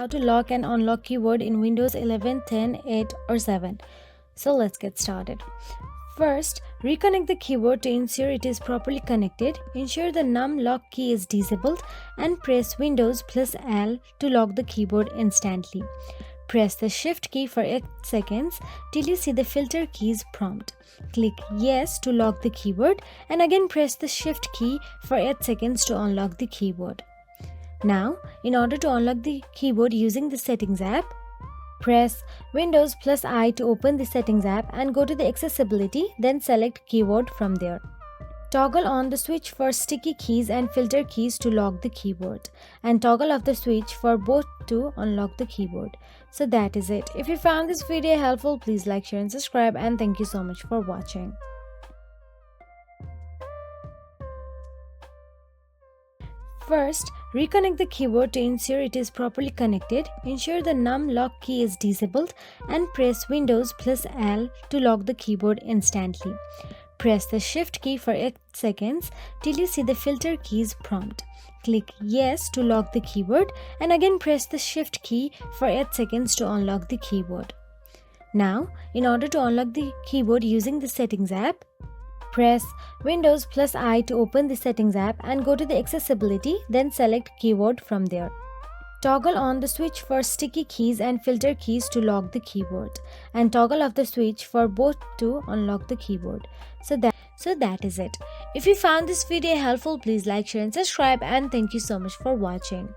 how to lock and unlock keyboard in Windows 11, 10, 8 or 7. So let's get started. First, reconnect the keyboard to ensure it is properly connected. Ensure the num lock key is disabled and press Windows plus L to lock the keyboard instantly. Press the Shift key for 8 seconds till you see the filter keys prompt. Click Yes to lock the keyboard and again press the Shift key for 8 seconds to unlock the keyboard. Now, in order to unlock the keyboard using the Settings app, press Windows plus I to open the Settings app and go to the Accessibility, then select Keyboard from there. Toggle on the switch for sticky keys and filter keys to lock the keyboard, and toggle off the switch for both to unlock the keyboard. So that is it. If you found this video helpful, please like, share and subscribe, and thank you so much for watching. First, reconnect the keyboard to ensure it is properly connected. Ensure the num lock key is disabled and press Windows plus L to lock the keyboard instantly. Press the Shift key for 8 seconds till you see the filter keys prompt. Click Yes to lock the keyboard and again press the Shift key for 8 seconds to unlock the keyboard. Now, in order to unlock the keyboard using the Settings app, press Windows plus I to open the Settings app and go to the Accessibility, then select Keyboard from there. Toggle on the switch for sticky keys and filter keys to lock the keyboard, and toggle off the switch for both to unlock the keyboard. So that is it. If you found this video helpful, please like, share and subscribe, and thank you so much for watching.